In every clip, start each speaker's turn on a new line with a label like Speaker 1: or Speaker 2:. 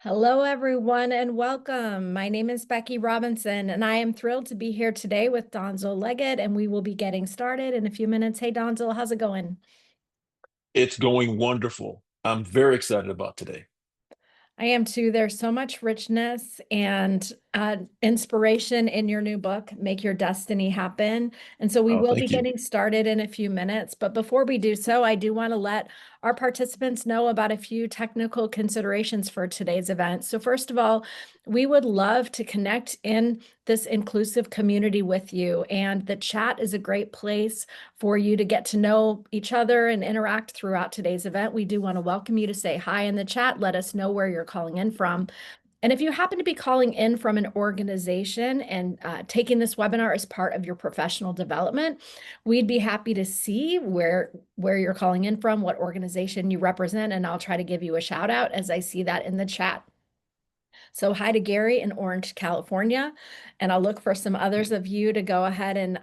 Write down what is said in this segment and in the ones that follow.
Speaker 1: Hello, everyone, and welcome. My name is Becky Robinson, and I am thrilled to be here today with Donzel Leggett, and we will be getting started in a few minutes. Hey, Donzel, how's it going?
Speaker 2: It's going wonderful. I'm very excited about today.
Speaker 1: I am too. There's so much richness and inspiration in your new book, Make Your Destiny Happen. And so we
Speaker 2: Oh,
Speaker 1: will be
Speaker 2: thank you.
Speaker 1: getting started in a few minutes. But before we do so, I do want to let our participants know about a few technical considerations for today's event. So, first of all, we would love to connect in this inclusive community with you. And the chat is a great place for you to get to know each other and interact throughout today's event. We do want to welcome you to say hi in the chat. Let us know where you're calling in from. And if you happen to be calling in from an organization and taking this webinar as part of your professional development, we'd be happy to see where you're calling in from, what organization you represent, and I'll try to give you a shout out as I see that in the chat. So hi to Gary in Orange, California, and I'll look for some others of you to go ahead and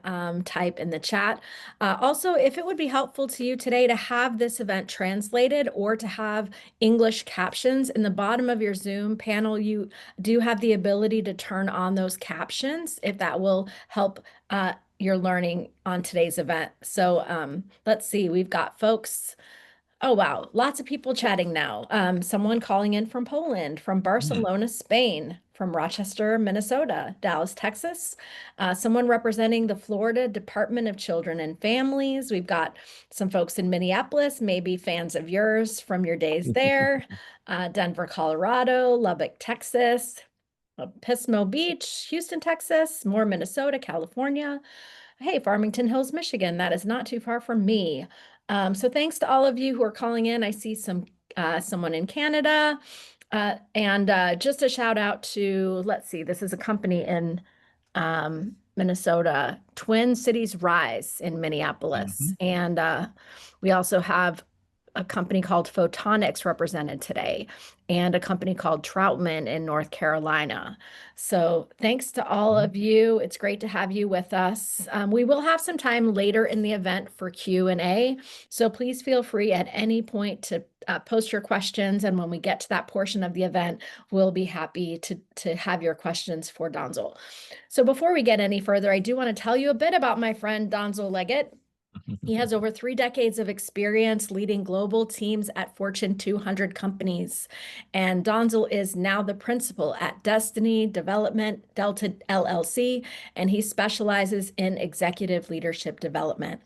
Speaker 1: type in the chat. Also, if it would be helpful to you today to have this event translated or to have English captions in the bottom of your Zoom panel, you do have the ability to turn on those captions if that will help your learning on today's event. So let's see, we've got folks. Oh, wow. Lots of people chatting now. Someone calling in from Poland, from
Speaker 2: Hmm.
Speaker 1: Barcelona, Spain, from Rochester, Minnesota, Dallas, Texas. Someone representing the Florida Department of Children and Families. We've got some folks in Minneapolis, maybe fans of yours from your days there. Denver, Colorado, Lubbock, Texas, Pismo Beach, Houston, Texas, more Minnesota, California. Hey, Farmington Hills, Michigan. That is not too far from me. So thanks to all of you who are calling in. I see someone in Canada. And just a shout out to, let's see, this is a company in Minnesota, Twin Cities Rise in Minneapolis.
Speaker 2: Mhm.
Speaker 1: And we also have a company called Photonics represented today, and a company called Troutman in North Carolina. So thanks to all of you. It's great to have you with us. We will have some time later in the event for Q&A. So please feel free at any point to post your questions. And when we get to that portion of the event, we'll be happy to have your questions for Donzel. So before we get any further, I do want to tell you a bit about my friend Donzel Leggett. He has over 3 decades of experience leading global teams at Fortune 200 companies. And Donzel is now the principal at Destiny Development Delta LLC, and he specializes in executive leadership development.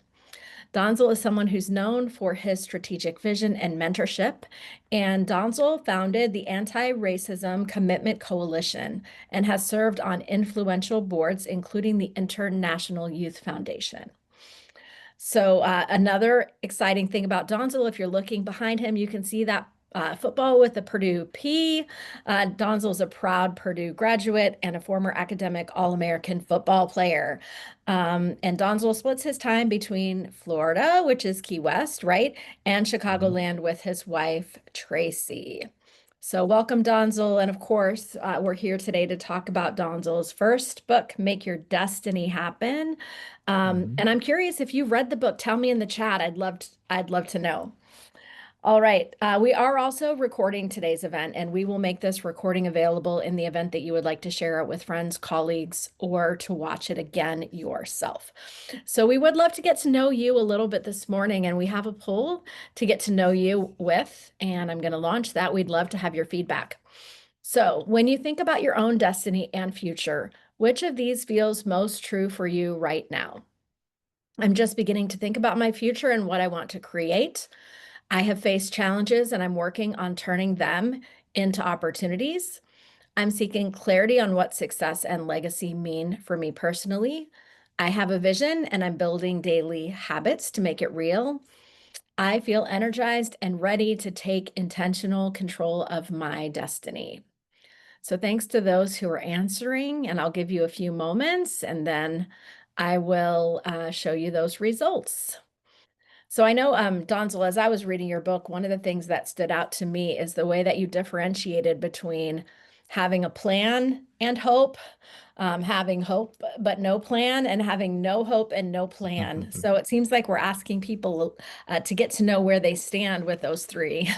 Speaker 1: Donzel is someone who's known for his strategic vision and mentorship. And Donzel founded the Anti-Racism Commitment Coalition and has served on influential boards, including the International Youth Foundation. So another exciting thing about Donzel, if you're looking behind him, you can see that football with the Purdue P. Donzel's a proud Purdue graduate and a former academic All-American football player. And Donzel splits his time between Florida, which is Key West, right, and
Speaker 2: Mhm.
Speaker 1: Chicagoland with his wife, Tracy. So welcome, Donzel. And of course, we're here today to talk about Donzel's first book, Make Your Destiny Happen.
Speaker 2: Mhm.
Speaker 1: And I'm curious if you've read the book. Tell me in the chat. I'd love to know. All right. We are also recording today's event, and we will make this recording available in the event that you would like to share it with friends, colleagues, or to watch it again yourself. So we would love to get to know you a little bit this morning, and we have a poll to get to know you with, and I'm going to launch that. We'd love to have your feedback. So when you think about your own destiny and future, which of these feels most true for you right now? I'm just beginning to think about my future and what I want to create. I have faced challenges and I'm working on turning them into opportunities. I'm seeking clarity on what success and legacy mean for me personally. I have a vision and I'm building daily habits to make it real. I feel energized and ready to take intentional control of my destiny. So thanks to those who are answering, and I'll give you a few moments and then I will show you those results. So I know, Donzel, as I was reading your book, one of the things that stood out to me is the way that you differentiated between having a plan and hope, having hope but no plan, and having no hope and no plan. So it seems like we're asking people to get to know where they stand with those three.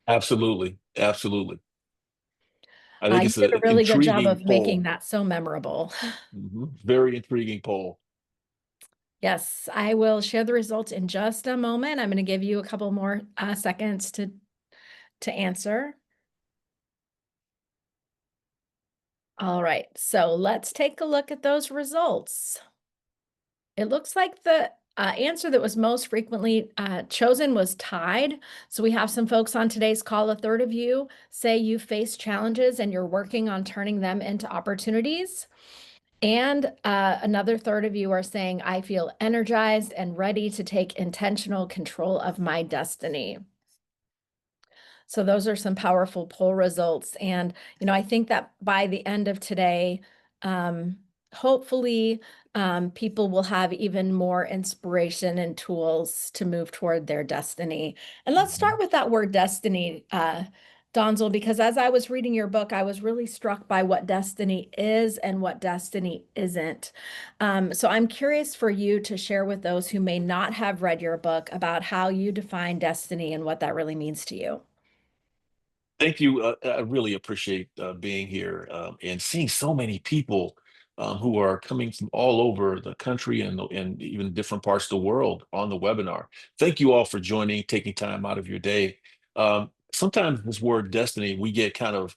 Speaker 2: Absolutely. Absolutely. I think
Speaker 1: You
Speaker 2: it's
Speaker 1: did a
Speaker 2: an
Speaker 1: really good job
Speaker 2: intriguing
Speaker 1: of making
Speaker 2: poll.
Speaker 1: that so memorable.
Speaker 2: Very intriguing poll.
Speaker 1: Yes, I will share the results in just a moment. I'm going to give you a couple more seconds to answer. All right, so let's take a look at those results. It looks like the answer that was most frequently chosen was tied. So we have some folks on today's call. A third of you say you face challenges and you're working on turning them into opportunities. And another third of you are saying, I feel energized and ready to take intentional control of my destiny. So those are some powerful poll results. And, I think that by the end of today, um, hopefully, people will have even more inspiration and tools to move toward their destiny. And let's start
Speaker 2: Mhm.
Speaker 1: with that word destiny, Donzel, because as I was reading your book, I was really struck by what destiny is and what destiny isn't. So I'm curious for you to share with those who may not have read your book about how you define destiny and what that really means to you.
Speaker 2: Thank you. I really appreciate being here and seeing so many people who are coming from all over the country and even different parts of the world on the webinar. Thank you all for joining, taking time out of your day. Sometimes this word destiny, we get kind of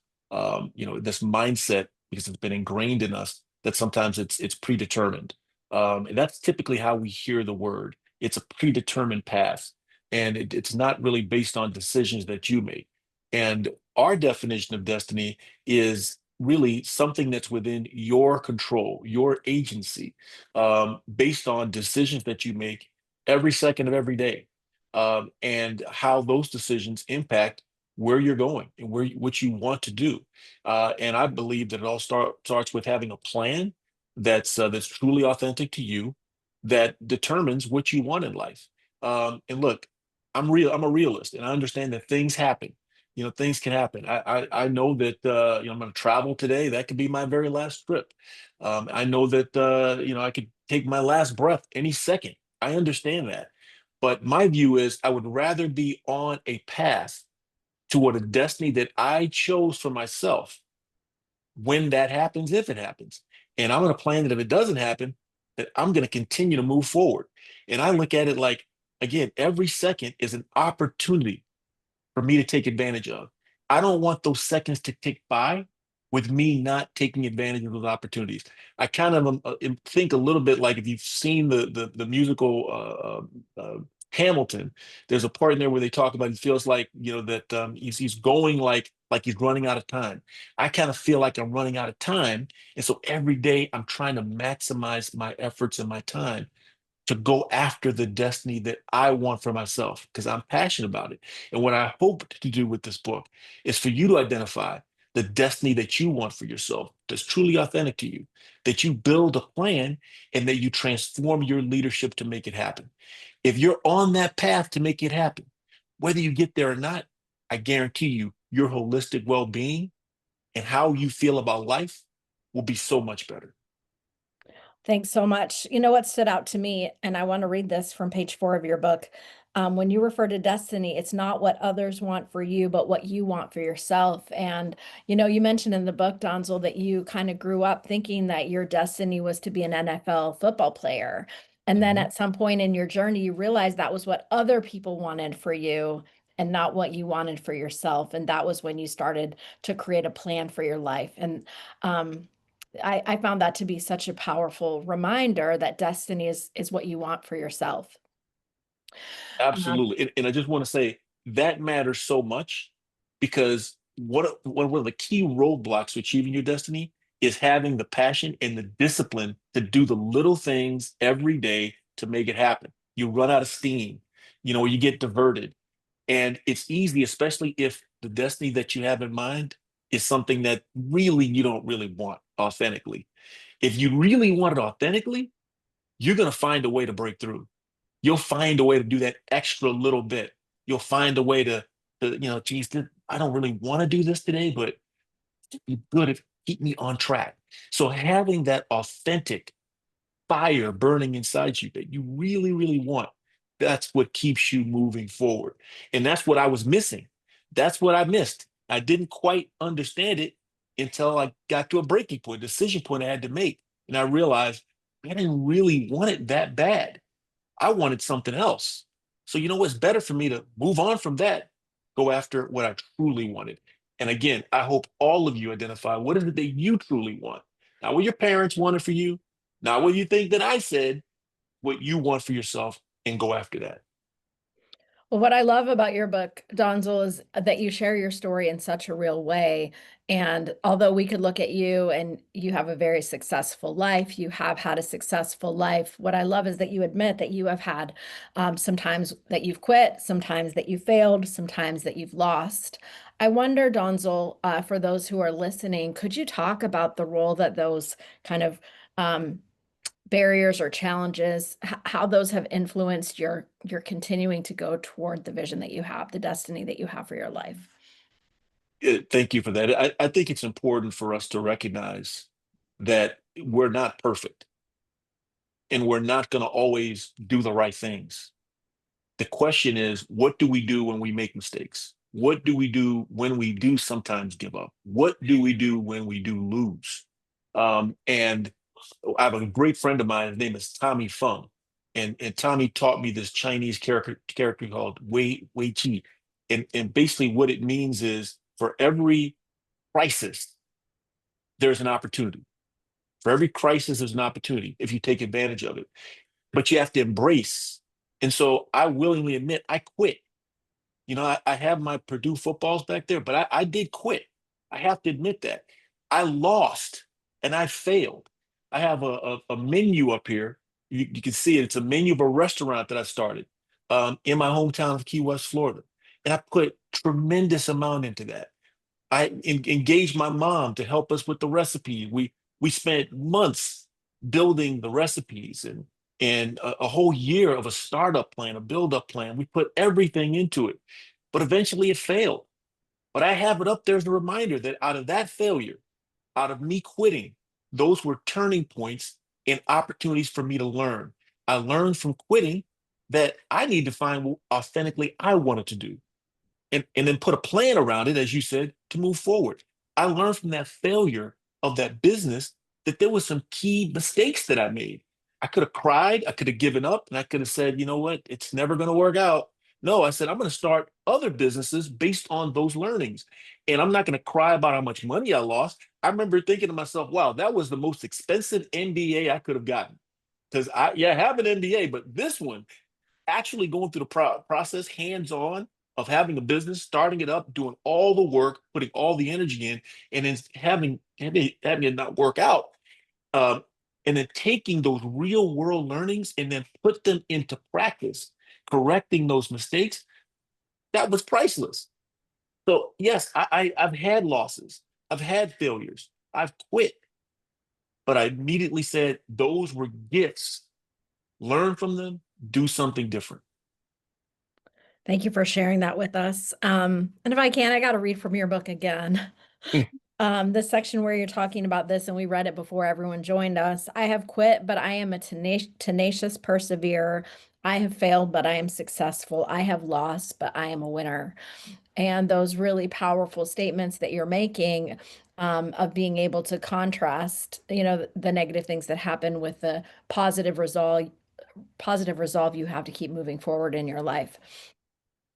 Speaker 2: this mindset because it's been ingrained in us that sometimes it's predetermined, and that's typically how we hear the word. It's a predetermined path, and it's not really based on decisions that you make. And our definition of destiny is really something that's within your control, your agency, based on decisions that you make every second of every day, and how those decisions impact where you're going and what you want to do. And I believe that it all starts with having a plan that's truly authentic to you, that determines what you want in life. And look, I'm real. I'm a realist, and I understand that things happen. Things can happen. I know that I'm going to travel today. That could be my very last trip. I know that I could take my last breath any second. I understand that. But my view is I would rather be on a path toward a destiny that I chose for myself when that happens, if it happens. And I'm going to plan that if it doesn't happen, that I'm going to continue to move forward. And I look at it like, again, every second is an opportunity for me to take advantage of. I don't want those seconds to tick by with me not taking advantage of those opportunities. I kind of think a little bit like if you've seen the musical Hamilton. There's a part in there where they talk about he feels like that he's going like he's running out of time. I kind of feel like I'm running out of time, and so every day I'm trying to maximize my efforts and my time to go after the destiny that I want for myself because I'm passionate about it. And what I hope to do with this book is for you to identify the destiny that you want for yourself that's truly authentic to you, that you build a plan and that you transform your leadership to make it happen. If you're on that path to make it happen, whether you get there or not, I guarantee you your holistic well-being and how you feel about life will be so much better.
Speaker 1: Thanks so much. You know what stood out to me, and I want to read this from page 4 of your book. When you refer to destiny, it's not what others want for you, but what you want for yourself. And, you mentioned in the book, Donzel, that you kind of grew up thinking that your destiny was to be an NFL football player. And then
Speaker 2: Mhm.
Speaker 1: at some point in your journey, you realized that was what other people wanted for you and not what you wanted for yourself. And that was when you started to create a plan for your life. And, I found that to be such a powerful reminder that destiny is what you want for yourself. Um,
Speaker 2: Absolutely. And I just want to say that matters so much because one of the key roadblocks to achieving your destiny is having the passion and the discipline to do the little things every day to make it happen. You run out of steam, you get diverted. And it's easy, especially if the destiny that you have in mind is something that really you don't really want authentically. If you really want it authentically, you're going to find a way to break through. You'll find a way to do that extra little bit. You'll find a way to geez, I don't really want to do this today, but it'd be good if keep me on track. So having that authentic fire burning inside you that you really, really want, that's what keeps you moving forward. And that's what I was missing. That's what I missed. I didn't quite understand it until I got to a breaking point, decision point I had to make. And I realized I didn't really want it that bad. I wanted something else. So, you know what's better for me to move on from that, go after what I truly wanted. And again, I hope all of you identify what is it that you truly want. Not what your parents wanted for you, not what you think that I said, what you want for yourself, and go after that.
Speaker 1: Well, what I love about your book, Donzel, is that you share your story in such a real way. And although we could look at you and you have a very successful life, you have had a successful life. What I love is that you admit that you have had sometimes that you've quit, sometimes that you failed, sometimes that you've lost. I wonder, Donzel, for those who are listening, could you talk about the role that those kind of um, barriers or challenges, how those have influenced your continuing to go toward the vision that you have, the destiny that you have for your life?
Speaker 2: Thank you for that. I think it's important for us to recognize that we're not perfect and we're not going to always do the right things. The question is, what do we do when we make mistakes? What do we do when we do sometimes give up? What do we do when we do lose? And I have a great friend of mine. His name is Tommy Fung, and Tommy taught me this Chinese character called Wei Chi, and basically what it means is for every crisis, there's an opportunity. For every crisis, there's an opportunity if you take advantage of it. But you have to embrace. And so I willingly admit I quit. I have my Purdue footballs back there, but I did quit. I have to admit that. I lost and I failed. I have a menu up here. You can see it. It's a menu of a restaurant that I started in my hometown of Key West, Florida. And I put tremendous amount into that. Engaged my mom to help us with the recipe. We spent months building the recipes and a whole year of a startup plan, a build-up plan. We put everything into it, but eventually it failed. But I have it up there as a reminder that out of that failure, out of me quitting, those were turning points and opportunities for me to learn. I learned from quitting that I need to find what authentically I wanted to do and then put a plan around it, as you said, to move forward. I learned from that failure of that business that there was some key mistakes that I made. I could have cried, I could have given up, and I could have said, you know what, it's never going to work out. No, I said, I'm going to start other businesses based on those learnings. And I'm not going to cry about how much money I lost. I remember thinking to myself, wow, that was the most expensive MBA I could have gotten. Because I have an MBA, but this one, actually going through the process hands on of having a business, starting it up, doing all the work, putting all the energy in, and then having it not work out. Um, and then taking those real world learnings and then put them into practice, correcting those mistakes, that was priceless. So yes, I've had losses, I've had failures, I've quit, but I immediately said those were gifts. Learn from them, do something different.
Speaker 1: Thank you for sharing that with us. And if I can, I got to read from your book again. The section where you're talking about this, and we read it before everyone joined us. I have quit, but I am a tenacious perseverer. I have failed, but I am successful. I have lost, but I am a winner. And those really powerful statements that you're making of being able to contrast, the negative things that happen with the positive resolve you have to keep moving forward in your life.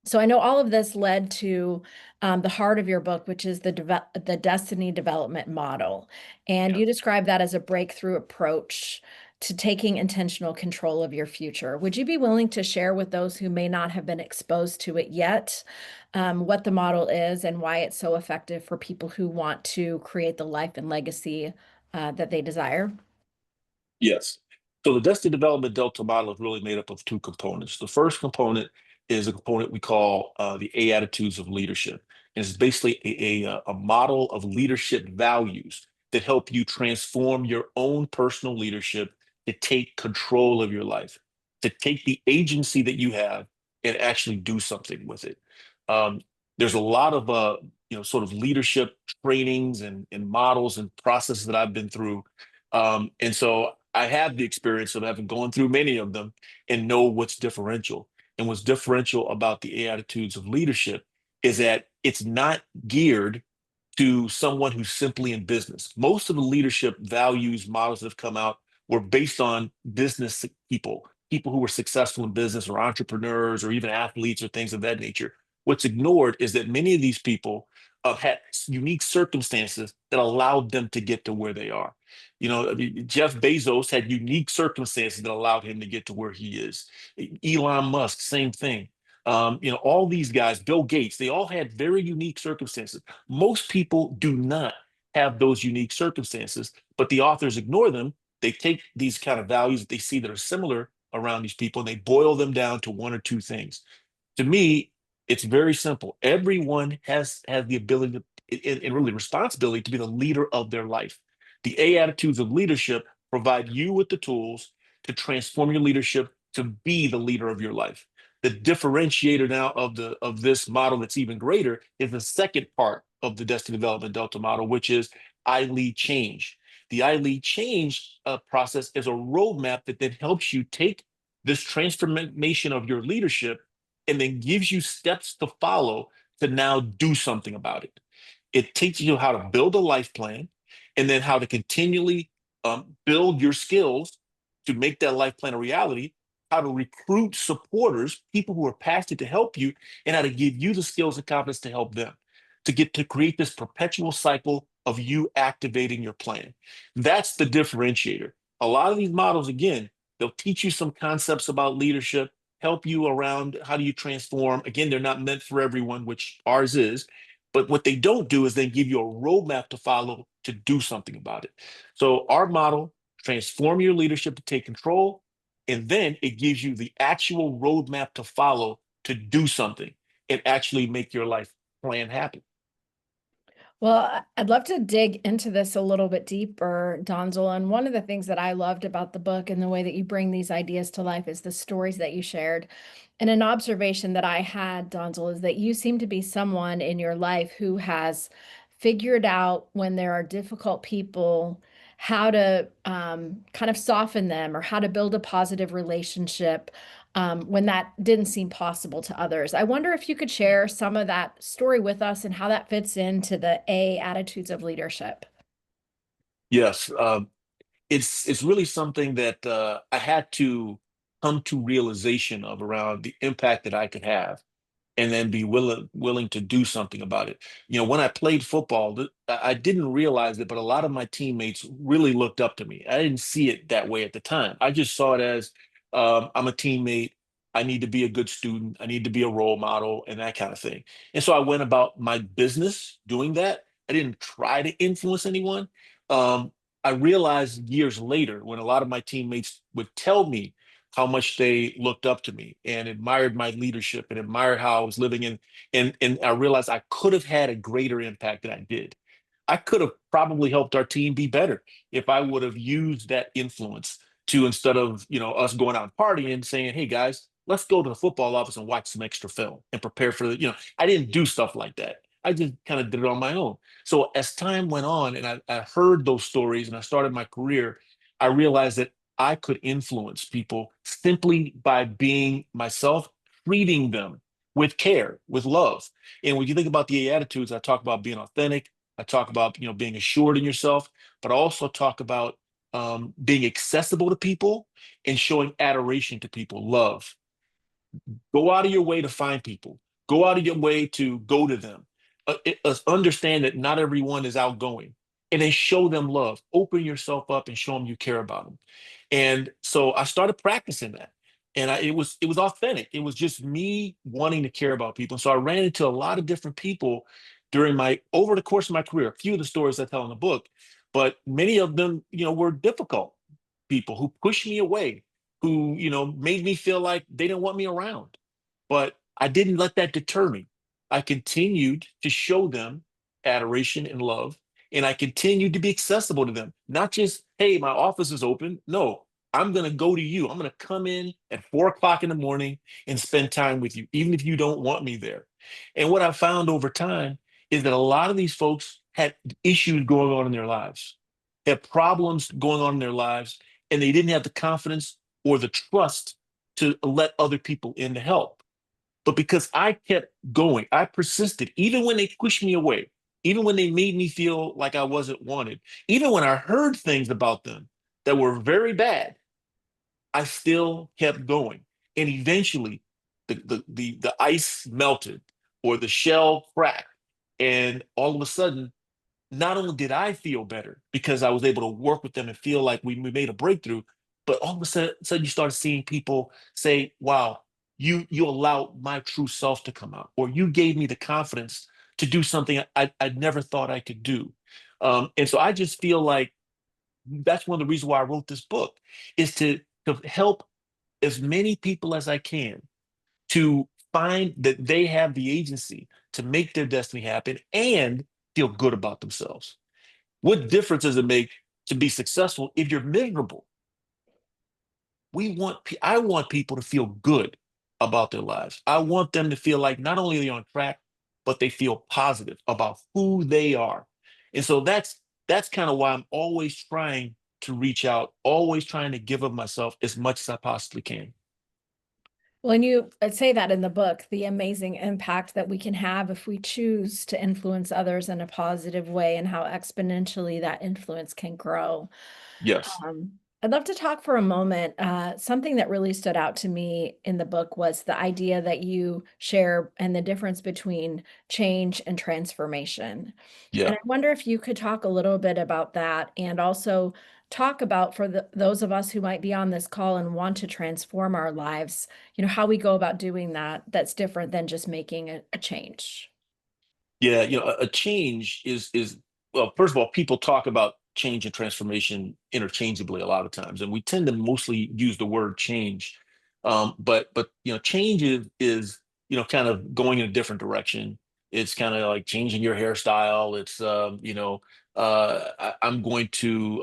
Speaker 1: So I know all of this led to the heart of your book, which is the destiny development model. And
Speaker 2: Yeah.
Speaker 1: you describe that as a breakthrough approach to taking intentional control of your future. Would you be willing to share with those who may not have been exposed to it yet, what the model is and why it's so effective for people who want to create the life and legacy that they desire?
Speaker 2: Yes. So the Destiny Development Delta model is really made up of two components. The first component is a component we call the A attitudes of leadership. And it's basically a model of leadership values that help you transform your own personal leadership to take control of your life, to take the agency that you have and actually do something with it. Um, there's a lot of sort of leadership trainings and models and processes that I've been through, and so I have the experience of having gone through many of them and know what's differential. And what's differential about the A attitudes of leadership is that it's not geared to someone who's simply in business. Most of the leadership values models that have come out were based on business people, people who were successful in business or entrepreneurs or even athletes or things of that nature. What's ignored is that many of these people had unique circumstances that allowed them to get to where they are. I mean, Jeff Bezos had unique circumstances that allowed him to get to where he is. Elon Musk, same thing. All these guys, Bill Gates, they all had very unique circumstances. Most people do not have those unique circumstances, but the authors ignore them. They take these kind of values that they see that are similar around these people and they boil them down to one or two things. To me, it's very simple. Everyone has the ability to, and really responsibility to be the leader of their life. The A attitudes of leadership provide you with the tools to transform your leadership to be the leader of your life. The differentiator now of this model that's even greater is the second part of the Destiny Development Delta model, which is I lead change. The I lead change process is a roadmap that then helps you take this transformation of your leadership and then gives you steps to follow to now do something about it. It teaches you how to build a life plan and then how to continually build your skills to make that life plan a reality, how to recruit supporters, people who are passionate to help you, and how to give you the skills and confidence to help them to get to create this perpetual cycle of you activating your plan. That's the differentiator. A lot of these models, again, they'll teach you some concepts about leadership, help you around how do you transform. Again, they're not meant for everyone, which ours is. But what they don't do is then give you a roadmap to follow to do something about it. So our model, transform your leadership to take control, and then it gives you the actual roadmap to follow to do something and actually make your life plan happen.
Speaker 1: Well, I'd love to dig into this a little bit deeper, Donzel. And one of the things that I loved about the book and the way that you bring these ideas to life is the stories that you shared. And an observation that I had, Donzel, is that you seem to be someone in your life who has figured out when there are difficult people, how to kind of soften them or how to build a positive relationship when that didn't seem possible to others. I wonder if you could share some of that story with us and how that fits into the A attitudes of leadership.
Speaker 2: Yes, it's really something that I had to come to realization of around the impact that I could have and then be willing to do something about it. When I played football, I didn't realize it, but a lot of my teammates really looked up to me. I didn't see it that way at the time. I just saw it as I'm a teammate. I need to be a good student. I need to be a role model and that kind of thing. And so I went about my business doing that. I didn't try to influence anyone. I realized years later when a lot of my teammates would tell me how much they looked up to me and admired my leadership and admired how I was living in, and I realized I could have had a greater impact than I did. I could have probably helped our team be better if I would have used that influence to, instead of us going out and partying and saying, hey guys, let's go to the football office and watch some extra film and prepare for I didn't do stuff like that. I just kind of did it on my own. So as time went on and I heard those stories and I started my career, I realized that I could influence people simply by being myself, treating them with care, with love. And when you think about the attitudes, I talk about being authentic. I talk about being assured in yourself, but I also talk about being accessible to people and showing adoration to people, love. Go out of your way to find people. Go out of your way to go to them. Understand that not everyone is outgoing, and then show them love. Open yourself up and show them you care about them. And so I started practicing that, and it was authentic. It was just me wanting to care about people. And so I ran into a lot of different people during my over the course of my career. A few of the stories I tell in the book, but many of them, were difficult people who pushed me away, who made me feel like they didn't want me around. But I didn't let that deter me. I continued to show them adoration and love, and I continued to be accessible to them. Not just, hey, my office is open. No, I'm going to go to you. I'm going to come in at 4 o'clock in the morning and spend time with you, even if you don't want me there. And what I found over time is that a lot of these folks had issues going on in their lives, had problems going on in their lives, and they didn't have the confidence or the trust to let other people in to help. But because I kept going, I persisted, even when they pushed me away. even when they made me feel like I wasn't wanted, even when I heard things about them that were very bad, I still kept going. And eventually the ice melted or the shell cracked. And all of a sudden, not only did I feel better because I was able to work with them and feel like we made a breakthrough, but all of a sudden you started seeing people say, wow, you allowed my true self to come out, or you gave me the confidence to do something I never thought I could do. And so I just feel like that's one of the reasons why I wrote this book is to help as many people as I can to find that they have the agency to make their destiny happen and feel good about themselves. What difference does it make to be successful if you're miserable? I want people to feel good about their lives. I want them to feel like not only are they on track, but they feel positive about who they are. And so that's kind of why I'm always trying to reach out, always trying to give of myself as much as I possibly can.
Speaker 1: Well, and you say that in the book, the amazing impact that we can have if we choose to influence others in a positive way and how exponentially that influence can grow.
Speaker 2: Yes.
Speaker 1: I'd love to talk for a moment. Something that really stood out to me in the book was the idea that you share and the difference between change and transformation. And
Speaker 2: Yeah.
Speaker 1: I wonder if you could talk a little bit about that and also talk about for those of us who might be on this call and want to transform our lives, how we go about doing that that's different than just making a change.
Speaker 2: Yeah, a change is well, first of all, people talk about change and transformation interchangeably a lot of times, and we tend to mostly use the word change. But change is kind of going in a different direction. It's kind of like changing your hairstyle. It's I'm going to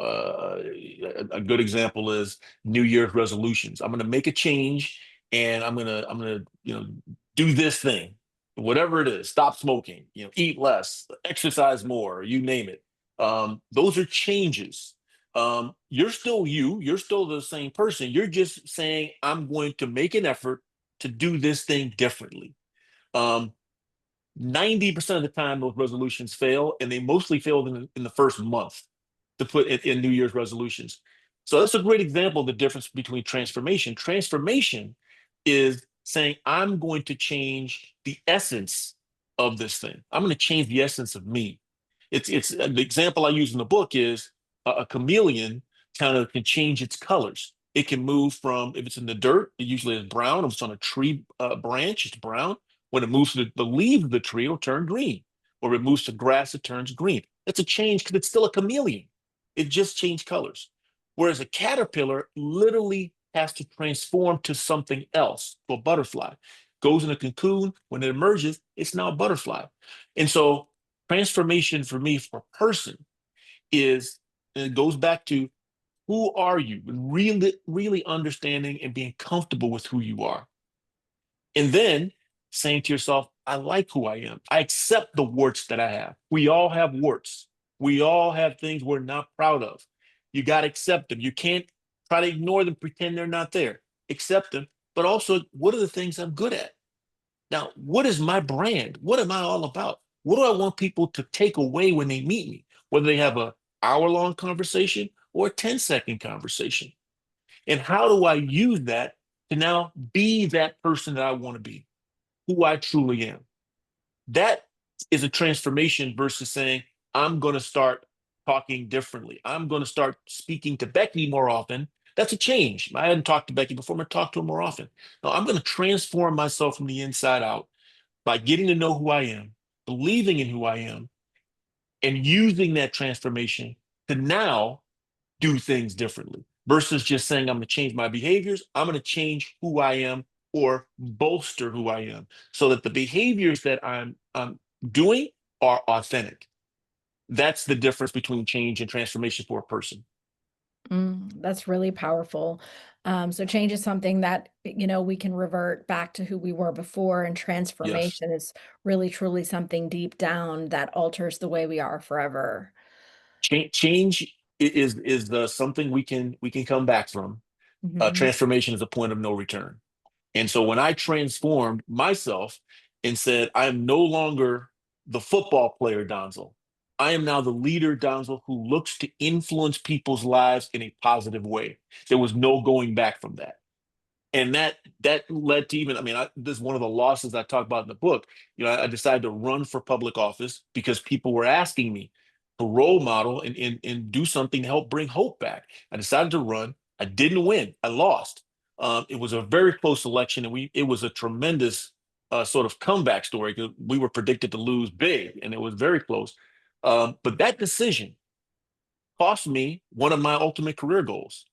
Speaker 2: a good example is New Year's resolutions. I'm going to make a change, and I'm gonna do this thing, whatever it is, stop smoking, eat less, exercise more, you name it. Those are changes. You're still you're still the same person. You're just saying, I'm going to make an effort to do this thing differently. Um, 90% of the time, those resolutions fail, and they mostly failed in the first month to put it in New Year's resolutions. So that's a great example of the difference between transformation. Transformation is saying, I'm going to change the essence of this thing. I'm going to change the essence of me. It's the example I use in the book is a chameleon kind of can change its colors. It can move from, if it's in the dirt, it usually is brown. If it's on a tree branch, it's brown. When it moves to the leaves of the tree, it'll turn green. Or if it moves to grass, it turns green. It's a change because it's still a chameleon. It just changed colors. Whereas a caterpillar literally has to transform to something else, to a butterfly. Goes in a cocoon. When it emerges, it's now a butterfly. And so transformation for me, for a person, is, and it goes back to who are you? Really, really understanding and being comfortable with who you are. And then saying to yourself, I like who I am. I accept the warts that I have. We all have warts. We all have things we're not proud of. You got to accept them. You can't try to ignore them, pretend they're not there. Accept them. But also, what are the things I'm good at? Now, what is my brand? What am I all about? What do I want people to take away when they meet me? Whether they have a hour-long conversation or a 10-second conversation. And how do I use that to now be that person that I want to be, who I truly am? That is a transformation versus saying, I'm going to start talking differently. I'm going to start speaking to Becky more often. That's a change. I hadn't talked to Becky before. I'm going to talk to her more often. No, I'm going to transform myself from the inside out by getting to know who I am, believing in who I am, and using that transformation to now do things differently versus just saying, I'm going to change my behaviors. I'm going to change who I am or bolster who I am so that the behaviors that I'm doing are authentic. That's the difference between change and transformation for a person.
Speaker 1: That's really powerful. So change is something that, we can revert back to who we were before, and
Speaker 2: Yes.
Speaker 1: transformation is really truly something deep down that alters the way we are forever.
Speaker 2: Change is something we can come back from.
Speaker 1: Mhm.
Speaker 2: Transformation is a point of no return. And so when I transformed myself and said, I'm no longer the football player Donzel. I am now the leader Donzel who looks to influence people's lives in a positive way. There was no going back from that. And that led to even, I mean, this is one of the losses I talk about in the book. I decided to run for public office because people were asking me to role model and do something to help bring hope back. I decided to run. I didn't win. I lost. It was a very close election, and it was a tremendous sort of comeback story because we were predicted to lose big, and it was very close. But that decision cost me one of my ultimate career goals.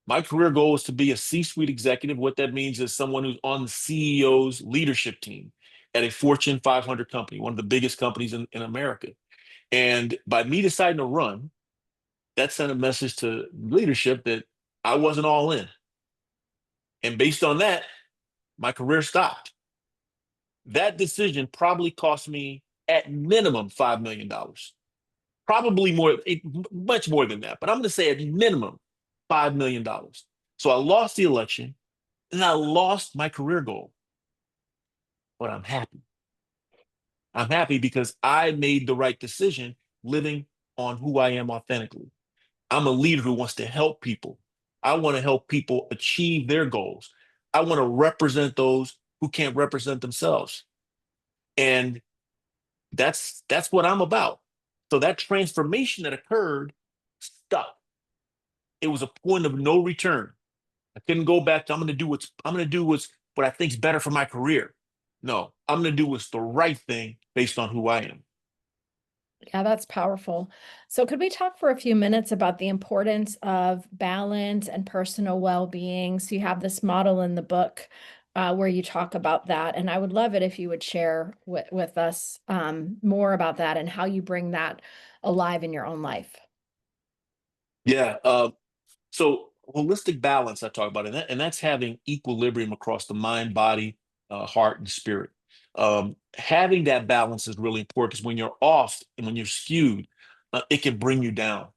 Speaker 2: My career goal is to be a C-suite executive. What that means is someone who's on the CEO's leadership team at a Fortune 500 company, one of the biggest companies in America. And by me deciding to run, that sent a message to leadership that I wasn't all in. And based on that, my career stopped. That decision probably cost me at minimum $5 million. Probably more, much more than that, but I'm going to say at minimum $5 million. So I lost the election and I lost my career goal, but I'm happy. I'm happy because I made the right decision living on who I am authentically. I'm a leader who wants to help people. I want to help people achieve their goals. I want to represent those who can't represent themselves. And that's what I'm about. So that transformation that occurred stuck. It was a point of no return. I couldn't go back to I'm gonna do what I think's better for my career. No, I'm gonna do what's the right thing based on who I am.
Speaker 1: Yeah, that's powerful. So, could we talk for a few minutes about the importance of balance and personal well-being? So, you have this model in the book where you talk about that, and I would love it if you would share with us more about that and how you bring that alive in your own life.
Speaker 2: Yeah. So holistic balance I talk about, and that's having equilibrium across the mind, body, heart, and spirit. Having that balance is really important because when you're off and when you're skewed, it can bring you down.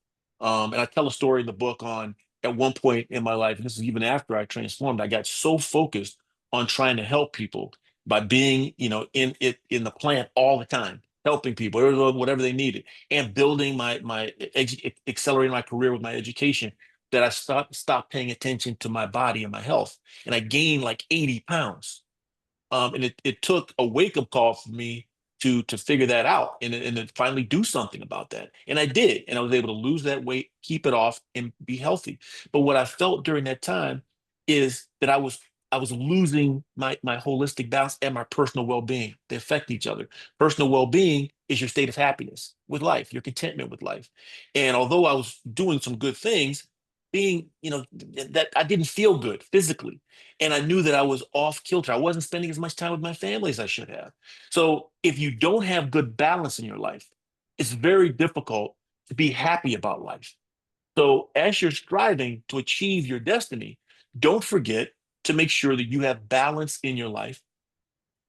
Speaker 2: And I tell a story in the book on at one point in my life, and this is even after I transformed, I got so focused on trying to help people by being, in the plant all the time, helping people, whatever they needed, and building accelerating my career with my education that I stopped paying attention to my body and my health. And I gained like 80 pounds. And it took a wake-up call for me to figure that out and to finally do something about that. And I did. And I was able to lose that weight, keep it off, and be healthy. But what I felt during that time is that I was losing my holistic balance and my personal well-being. They affect each other. Personal well-being is your state of happiness with life, your contentment with life. And although I was doing some good things, being, that I didn't feel good physically. And I knew that I was off kilter. I wasn't spending as much time with my family as I should have. So if you don't have good balance in your life, it's very difficult to be happy about life. So as you're striving to achieve your destiny, don't forget to make sure that you have balance in your life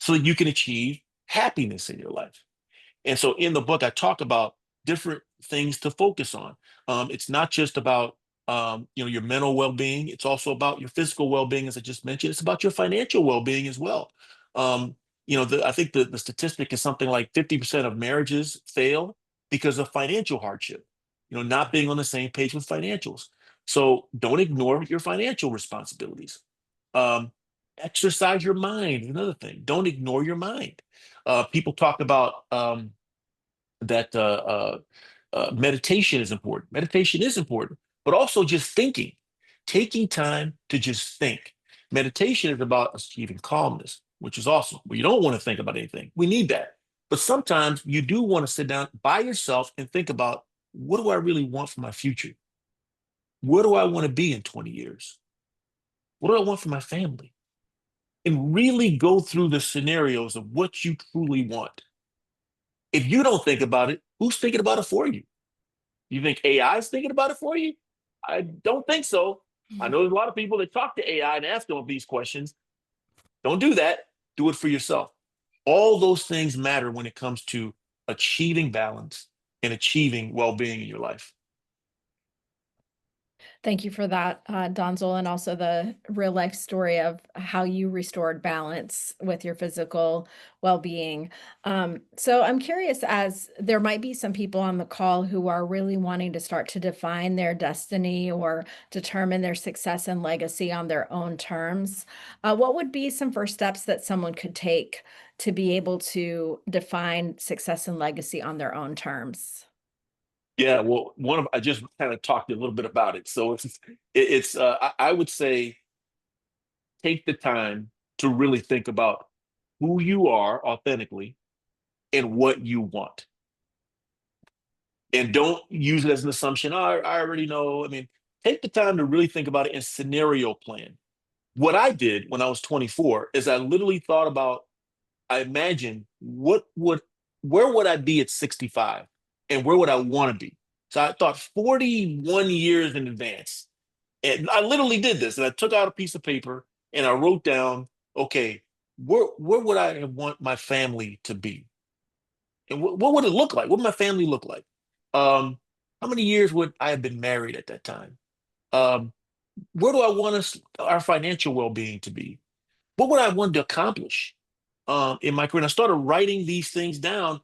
Speaker 2: so that you can achieve happiness in your life. And so in the book, I talk about different things to focus on. It's not just about your mental well-being. It's also about your physical well-being, as I just mentioned. It's about your financial well-being as well. I think the statistic is something like 50% of marriages fail because of financial hardship, not being on the same page with financials. So don't ignore your financial responsibilities. Um, Exercise your mind is another thing. Don't ignore your mind. People talk about that meditation is important. Meditation is important, but also just thinking, taking time to just think. Meditation is about achieving calmness, which is awesome. But you don't want to think about anything. We need that. But sometimes you do want to sit down by yourself and think about what do I really want for my future? Where do I want to be in 20 years? What do I want for my family? And really go through the scenarios of what you truly want. If you don't think about it, who's thinking about it for you? You think AI is thinking about it for you? I don't think so. I know there's a lot of people that talk to AI and ask them these questions. Don't do that. Do it for yourself. All those things matter when it comes to achieving balance and achieving well being in your life.
Speaker 1: Thank you for that, Donzel, and also the real life story of how you restored balance with your physical well-being. So I'm curious, as there might be some people on the call who are really wanting to start to define their destiny or determine their success and legacy on their own terms. What would be some first steps that someone could take to be able to define success and legacy on their own terms?
Speaker 2: Yeah, well, I just kind of talked a little bit about it. So I would say take the time to really think about who you are authentically and what you want. And don't use it as an assumption. Oh, I already know. I mean, take the time to really think about it and scenario plan. What I did when I was 24 is I literally thought about, I imagined where would I be at 65 and where would I want to be? So I thought 41 years in advance. And I literally did this. And I took out a piece of paper and I wrote down, okay, where would I want my family to be? And what would it look like? What would my family look like? Um, how many years would I have been married at that time? Um, where do I want our financial well-being to be? What would I want to accomplish in my career? And I started writing these things down,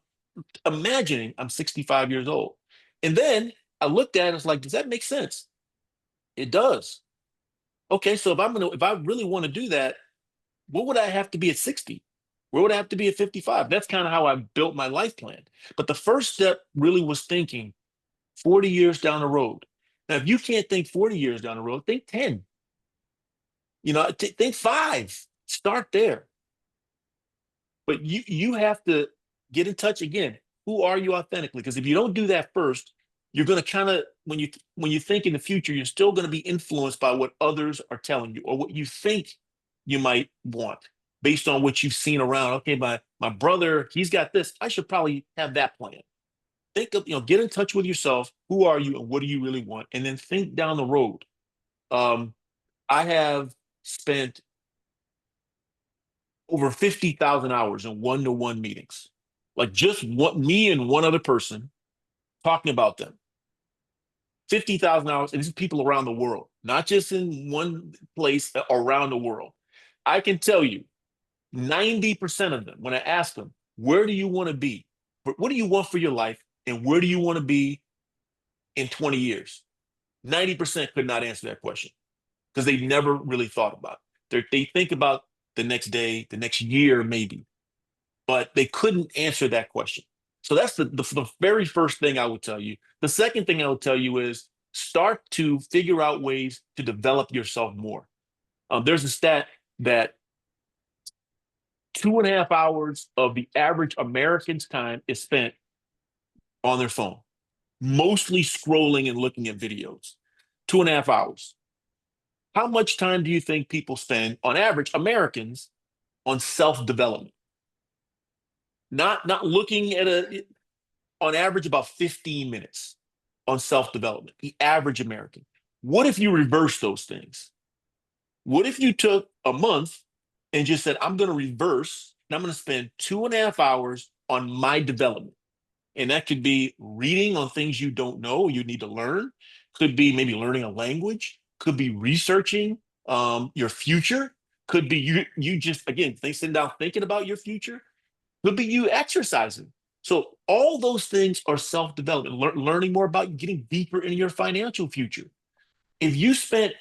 Speaker 2: imagining I'm 65 years old. And then I looked at it, it's like, does that make sense? It does. Okay, so if I really want to do that, what would I have to be at 60? Where would I have to be at 55? That's kind of how I built my life plan. But the first step really was thinking 40 years down the road. Now, if you can't think 40 years down the road, think 10. Think five. Start there. But you have to get in touch again. Who are you authentically? Because if you don't do that first, you're going to kind of when you think in the future, you're still going to be influenced by what others are telling you or what you think you might want based on what you've seen around. Okay, my brother, he's got this. I should probably have that plan. Think of, get in touch with yourself. Who are you and what do you really want? And then think down the road. Um, I have spent over 50,000 hours in one-to-one meetings. Like just me and one other person talking about them. 50,000 hours, and these are people around the world, not just in one place, around the world. I can tell you 90% of them, when I ask them, where do you want to be? What do you want for your life? And where do you want to be in 20 years? 90% could not answer that question because they never really thought about it. They think about the next day, the next year, maybe, but they couldn't answer that question. So that's the very first thing I would tell you. The second thing I would tell you is start to figure out ways to develop yourself more. There's a stat that 2.5 hours of the average American's time is spent on their phone, mostly scrolling and looking at videos. 2.5 hours. How much time do you think people spend, on average, Americans, on self-development? Not looking at on average about 15 minutes on self-development, the average American. What if you reverse those things? What if you took a month and just said, I'm going to reverse and I'm going to spend 2.5 hours on my development? And that could be reading on things you don't know, you need to learn. Could be maybe learning a language. Could be researching your future. Could be you just again sitting down thinking about your future. Could be you exercising. So all those things are self-development, learning more about getting deeper into your financial future. If you spent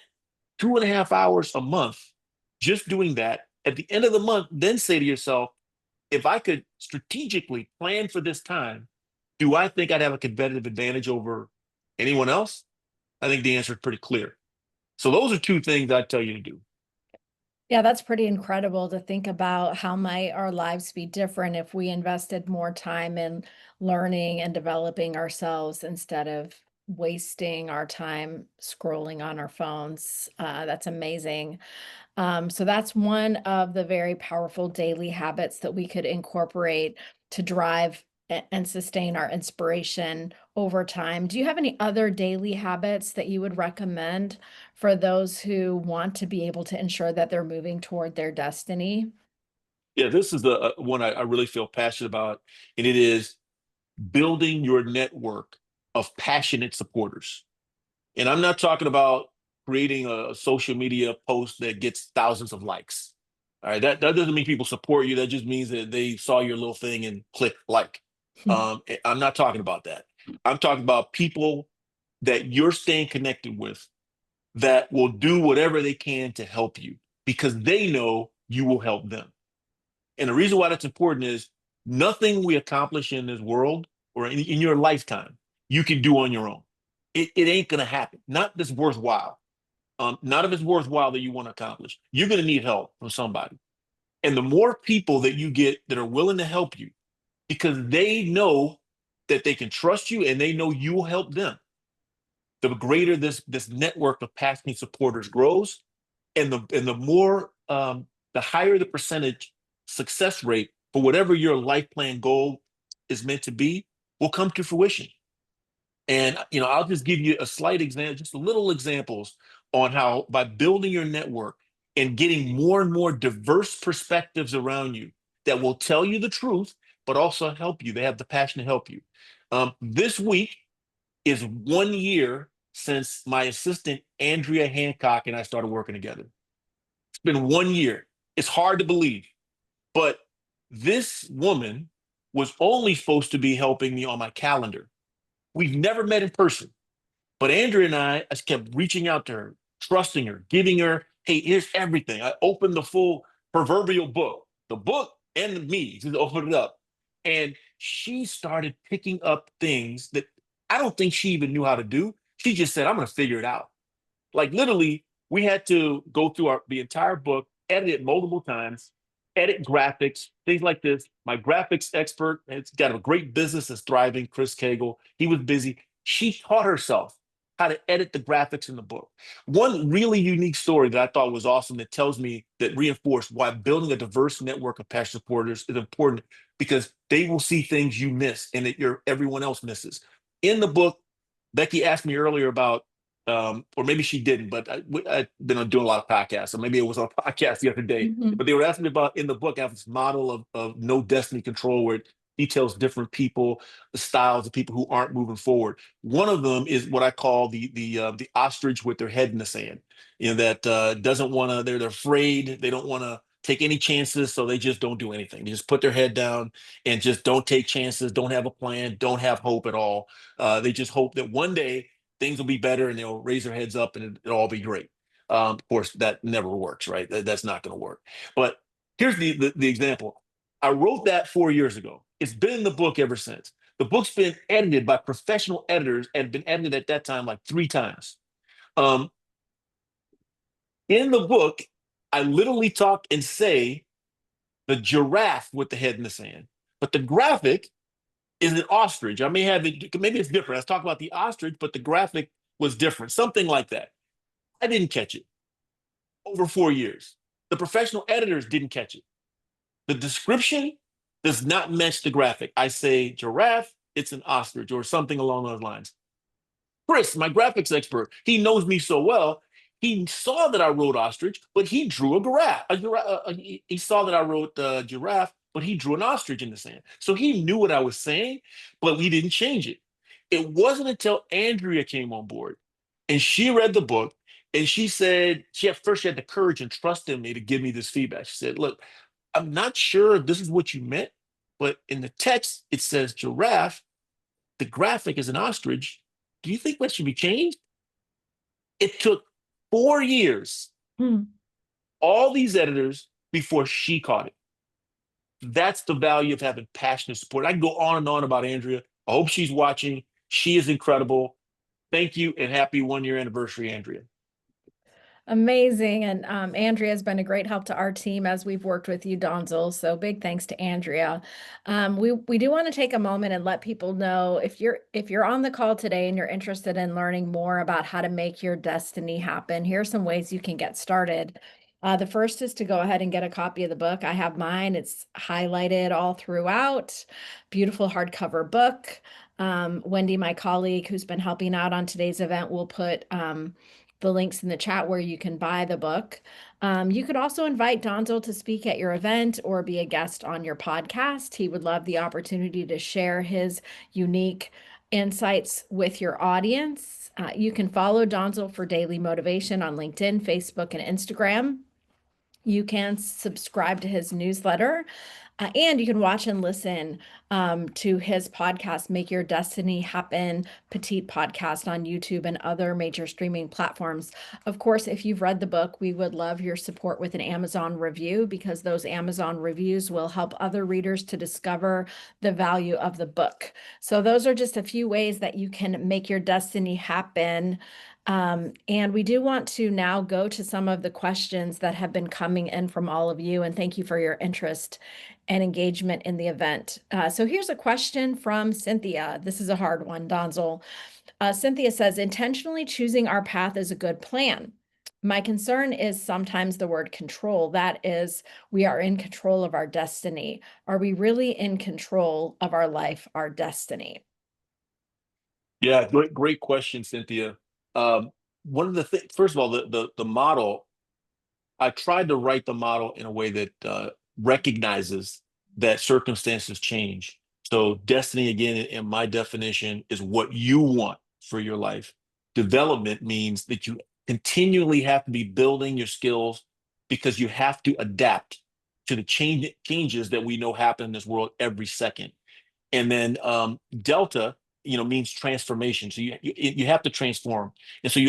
Speaker 2: 2.5 hours a month just doing that, at the end of the month, then say to yourself, if I could strategically plan for this time, do I think I'd have a competitive advantage over anyone else? I think the answer is pretty clear. So those are two things I'd tell you to do.
Speaker 1: Yeah, that's pretty incredible to think about how might our lives be different if we invested more time in learning and developing ourselves instead of wasting our time scrolling on our phones. That's amazing. So that's one of the very powerful daily habits that we could incorporate to drive and sustain our inspiration over time. Do you have any other daily habits that you would recommend for those who want to be able to ensure that they're moving toward their destiny?
Speaker 2: Yeah, this is the one I really feel passionate about, and it is building your network of passionate supporters. And I'm not talking about creating a social media post that gets thousands of likes. All right, that doesn't mean people support you. That just means that they saw your little thing and click like. I'm not talking about that. I'm talking about people that you're staying connected with that will do whatever they can to help you because they know you will help them. And the reason why that's important is nothing we accomplish in this world or in your lifetime you can do on your own. It ain't gonna happen. Not that's worthwhile. Not if it's worthwhile that you want to accomplish. You're gonna need help from somebody. And the more people that you get that are willing to help you because they know that they can trust you and they know you will help them, the greater this network of passionate supporters grows, and the more the higher the percentage success rate for whatever your life plan goal is meant to be will come to fruition. And I'll just give you a slight example, just little examples on how by building your network and getting more and more diverse perspectives around you that will tell you the truth, but also help you. They have the passion to help you. This week is 1 year since my assistant Andrea Hancock and I started working together. It's been 1 year. It's hard to believe, but this woman was only supposed to be helping me on my calendar. We've never met in person, but Andrea and I just kept reaching out to her, trusting her, giving her, hey, here's everything. I opened the full proverbial book, the book and me, just opened it up. And she started picking up things that I don't think she even knew how to do. She just said, I'm going to figure it out. Like literally, we had to go through the entire book, edit it multiple times, edit graphics, things like this. My graphics expert has got a great business that's thriving, Chris Cagle. He was busy. She taught herself how to edit the graphics in the book. One really unique story that I thought was awesome that tells me that reinforced why building a diverse network of passion supporters is important because they will see things you miss and that everyone else misses. In the book, Becky asked me earlier about or maybe she didn't, but I've been doing a lot of podcasts, so maybe it was on a podcast the other day.
Speaker 1: Mhm.
Speaker 2: But they were asking me about in the book, I have this model of no destiny control where it details different people, the styles of people who aren't moving forward. One of them is what I call the ostrich with their head in the sand. That doesn't want to. They're afraid. They don't want to take any chances, so they just don't do anything. They just put their head down and just don't take chances. Don't have a plan. Don't have hope at all. They just hope that one day things will be better and they'll raise their heads up and it'll all be great. Of course, that never works, right? That's not going to work. But here's the example. I wrote that 4 years ago. It's been in the book ever since. The book's been edited by professional editors and been edited at that time like 3 times. Um, in the book, I literally talk and say the giraffe with the head in the sand, but the graphic is an ostrich. I may have it, maybe it's different. I was talking about the ostrich, but the graphic was different, something like that. I didn't catch it over 4 years. The professional editors didn't catch it. The description does not match the graphic. I say giraffe, it's an ostrich or something along those lines. Chris, my graphics expert, he knows me so well. He saw that I wrote ostrich, but he drew a giraffe. He saw that I wrote giraffe, but he drew an ostrich in the sand. So he knew what I was saying, but we didn't change it. It wasn't until Andrea came on board and she read the book and she said, she had the courage and trust in me to give me this feedback. She said, look, I'm not sure if this is what you meant, but in the text, it says giraffe. The graphic is an ostrich. Do you think that should be changed? It took 4 years,
Speaker 1: Hmm.
Speaker 2: all these editors before she caught it. That's the value of having passionate support. I can go on and on about Andrea. I hope she's watching. She is incredible. Thank you and happy 1 year anniversary, Andrea.
Speaker 1: Amazing. And Andrea has been a great help to our team as we've worked with you, Donzel. So big thanks to Andrea. We do want to take a moment and let people know if you're on the call today and you're interested in learning more about how to make your destiny happen, here are some ways you can get started. The first is to go ahead and get a copy of the book. I have mine. It's highlighted all throughout. Beautiful hardcover book. Wendy, my colleague who's been helping out on today's event, will put the links in the chat where you can buy the book. You could also invite Donzel to speak at your event or be a guest on your podcast. He would love the opportunity to share his unique insights with your audience. You can follow Donzel for daily motivation on LinkedIn, Facebook, and Instagram. You can subscribe to his newsletter, and you can watch and listen to his podcast, Make Your Destiny Happen Petite Podcast on YouTube and other major streaming platforms. Of course, if you've read the book, we would love your support with an Amazon review, because those Amazon reviews will help other readers to discover the value of the book. So those are just a few ways that you can make your destiny happen. And we do want to now go to some of the questions that have been coming in from all of you. And thank you for your interest and engagement in the event. So here's a question from Cynthia. This is a hard one, Donzel. Cynthia says, intentionally choosing our path is a good plan. My concern is sometimes the word control. That is, we are in control of our destiny. Are we really in control of our life, our destiny?
Speaker 2: Yeah, great question, Cynthia. One of the things, first of all, the model, I tried to write the model in a way that recognizes that circumstances change. So destiny, again, in my definition, is what you want for your life. Development means that you continually have to be building your skills because you have to adapt to the changes that we know happen in this world every second. And then delta, means transformation. So you have to transform. And so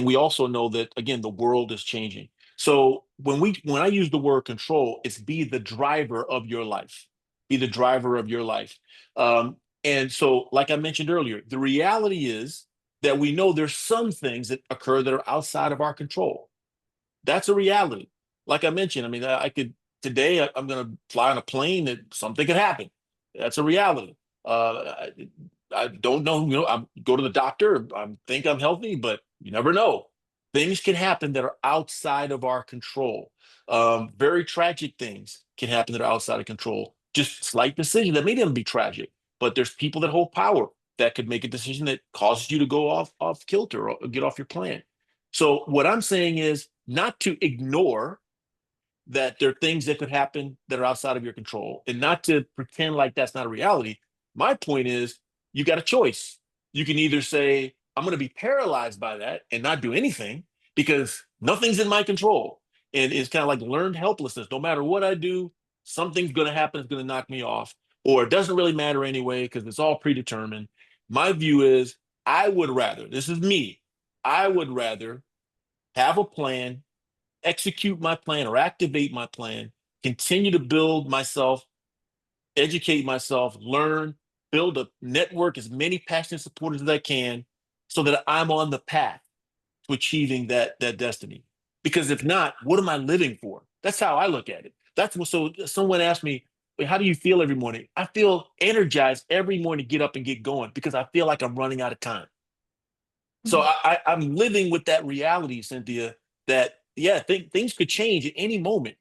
Speaker 2: we also know that, again, the world is changing. So when I use the word control, it's be the driver of your life. Be the driver of your life. And so, like I mentioned earlier, the reality is that we know there's some things that occur that are outside of our control. That's a reality. Like I mentioned, I mean, I could today I'm going to fly on a plane that something could happen. That's a reality. I don't know. I go to the doctor. I think I'm healthy, but you never know. Things can happen that are outside of our control. Very tragic things can happen that are outside of control. Just slight decisions that may not be tragic, but there's people that hold power that could make a decision that causes you to go off kilter or get off your plan. So what I'm saying is not to ignore that there are things that could happen that are outside of your control and not to pretend like that's not a reality. My point is you got a choice. You can either say, I'm going to be paralyzed by that and not do anything because nothing's in my control. And it's kind of like learned helplessness. No matter what I do, something's going to happen, it's going to knock me off, or it doesn't really matter anyway because it's all predetermined. My view is I would rather, this is me, I would rather have a plan, execute my plan or activate my plan, continue to build myself, educate myself, learn, build a network, as many passionate supporters as I can, so that I'm on the path to achieving that destiny. Because if not, what am I living for? That's how I look at it. That's what, so someone asked me, how do you feel every morning? I feel energized every morning to get up and get going because I feel like I'm running out of time. So I'm living with that reality, Cynthia, that yeah, things could change at any moment,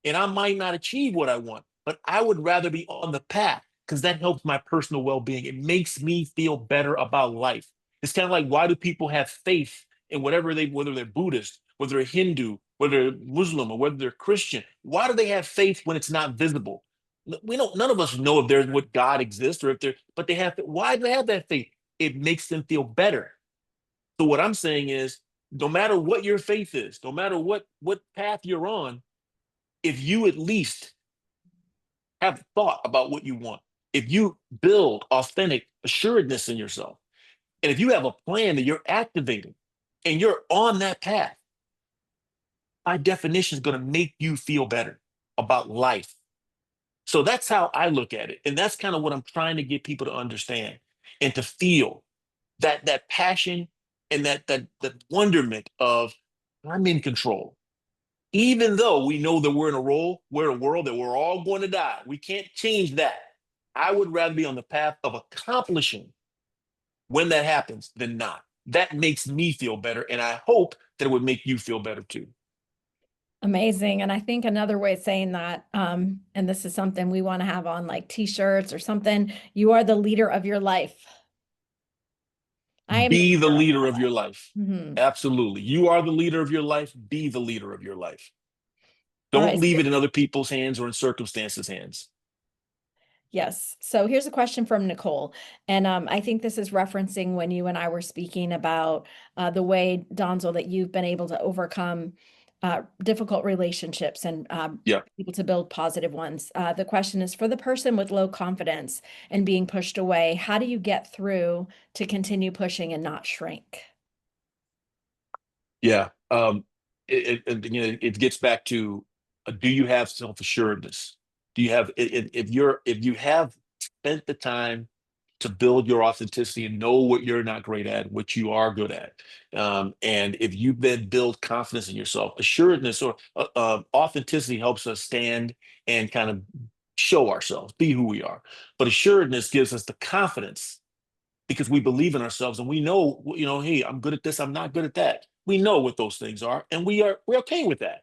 Speaker 2: and I might not achieve what I want, but I would rather be on the path because that helps my personal well-being. It makes me feel better about life. It's kind of like why do people have faith in whether they're Buddhist, whether they're Hindu, whether they're Muslim, or whether they're Christian? Why do they have faith when it's not visible? We don't. None of us know if there's what God exists or if they're, but they have. Why do they have that faith? It makes them feel better. So what I'm saying is, no matter what your faith is, no matter what path you're on, if you at least have thought about what you want, if you build authentic assuredness in yourself, and if you have a plan that you're activating and you're on that path, by definition is going to make you feel better about life. So that's how I look at it. And that's kind of what I'm trying to get people to understand and to feel that passion and that wonderment of I'm in control. Even though we know that we're in a world that we're all going to die. We can't change that. I would rather be on the path of accomplishing when that happens than not. That makes me feel better. And I hope that it would make you feel better too.
Speaker 1: Amazing. And I think another way of saying that, and this is something we want to have on like t-shirts or something, you are the leader of your life. I am the
Speaker 2: Be the
Speaker 1: leader of
Speaker 2: leader of
Speaker 1: my
Speaker 2: your
Speaker 1: life.
Speaker 2: life.
Speaker 1: Mhm.
Speaker 2: Absolutely. You are the leader of your life. Be the leader of your life.
Speaker 1: All
Speaker 2: Don't
Speaker 1: right.
Speaker 2: leave it in other people's hands or in circumstances' hands.
Speaker 1: Yes. So here's a question from Nicole. And I think this is referencing when you and I were speaking about the way, Donzel, that you've been able to overcome difficult relationships and
Speaker 2: Yeah.
Speaker 1: able to build positive ones. The question is for the person with low confidence and being pushed away, how do you get through to continue pushing and not shrink?
Speaker 2: Yeah. It gets back to, do you have self-assuredness? Do you have, if you have spent the time to build your authenticity and know what you're not great at, what you are good at, and if you've been build confidence in yourself, assuredness or authenticity helps us stand and kind of show ourselves, be who we are. But assuredness gives us the confidence because we believe in ourselves and we know, hey, I'm good at this, I'm not good at that. We know what those things are, and we're okay with that.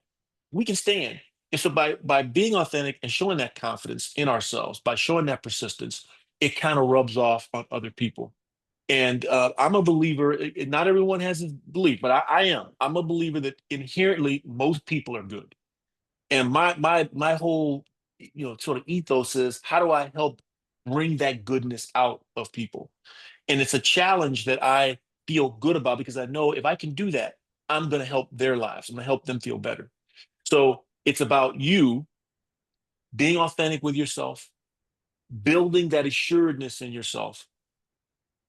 Speaker 2: We can stand. And so by being authentic and showing that confidence in ourselves, by showing that persistence, it kind of rubs off on other people. And I'm a believer. Not everyone has this belief, but I am. I'm a believer that inherently most people are good. And my whole sort of ethos is, how do I help bring that goodness out of people? And it's a challenge that I feel good about because I know if I can do that, I'm going to help their lives. I'm going to help them feel better. So it's about you being authentic with yourself, building that assuredness in yourself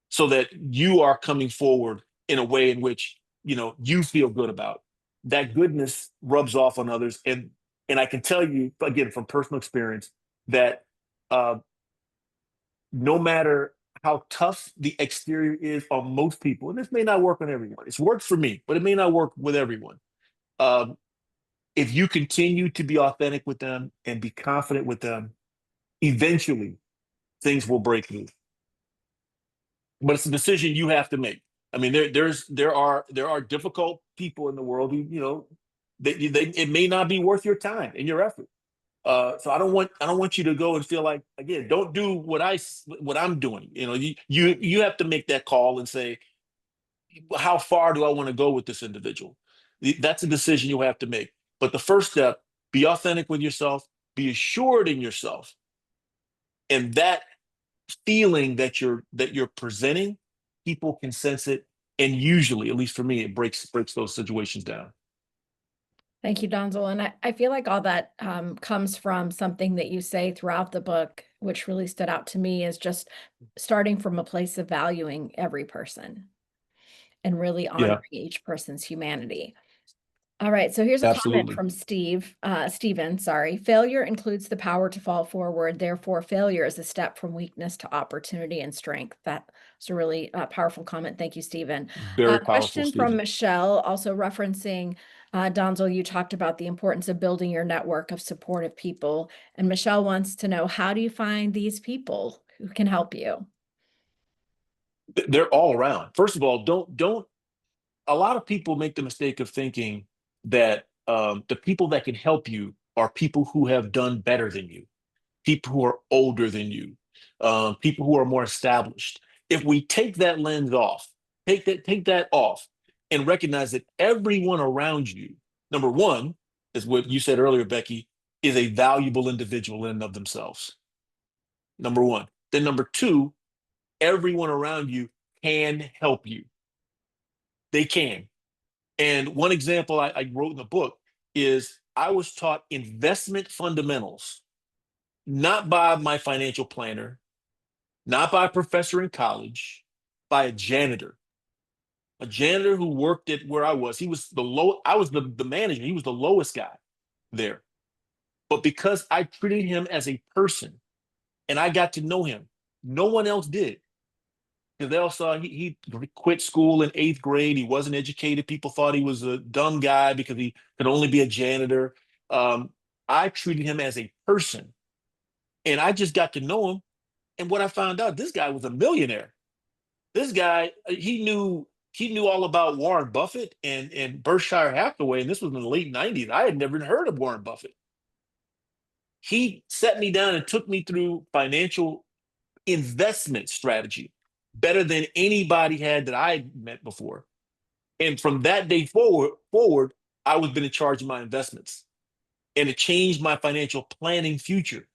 Speaker 2: so that you are coming forward in a way in which, you feel good about. That goodness rubs off on others. And I can tell you again from personal experience that uh, no matter how tough the exterior is on most people, and this may not work on everyone. It's worked for me, but it may not work with everyone. Um, if you continue to be authentic with them and be confident with them, eventually things will break through. But it's a decision you have to make. I mean, there are difficult people in the world who, it may not be worth your time and your effort. So I don't want you to go and feel like, again, don't do what I'm doing. You have to make that call and say, how far do I want to go with this individual? That's a decision you have to make. But the first step, be authentic with yourself, be assured in yourself, and that feeling that you're presenting, people can sense it, and usually, at least for me, it breaks those situations down.
Speaker 1: Thank you, Donzel. And I feel like all that comes from something that you say throughout the book, which really stood out to me, is just starting from a place of valuing every person and really honoring
Speaker 2: Yeah,
Speaker 1: each person's humanity. All right, so here's a comment
Speaker 2: absolutely.
Speaker 1: from Stephen, sorry. Failure includes the power to fall forward. Therefore, failure is a step from weakness to opportunity and strength. That's a really powerful comment. Thank you, Stephen.
Speaker 2: Very powerful,
Speaker 1: Question from
Speaker 2: Stephen.
Speaker 1: Michelle, also referencing Donzel, you talked about the importance of building your network of supportive people. And Michelle wants to know, how do you find these people who can help you?
Speaker 2: They're all around. First of all, don't. A lot of people make the mistake of thinking that the people that can help you are people who have done better than you, people who are older than you, people who are more established. If we take that lens off, take that off, and recognize that everyone around you, number one, is what you said earlier, Becky, is a valuable individual in and of themselves. Number one. Then number two, everyone around you can help you. They can. And one example I wrote in the book is I was taught investment fundamentals, not by my financial planner, not by a professor in college, by a janitor who worked at where I was. He was the low, I was the manager. He was the lowest guy there. But because I treated him as a person and I got to know him, no one else did. Because they all saw he quit school in eighth grade. He wasn't educated. People thought he was a dumb guy because he could only be a janitor. Um, I treated him as a person, and I just got to know him. And what I found out, this guy was a millionaire. This guy, he knew all about Warren Buffett and Berkshire Hathaway, and this was in the late '90s. I had never even heard of Warren Buffett. He set me down and took me through financial investment strategy better than anybody had that I met before. And from that day forward, I was been in charge of my investments, and it changed my financial planning future.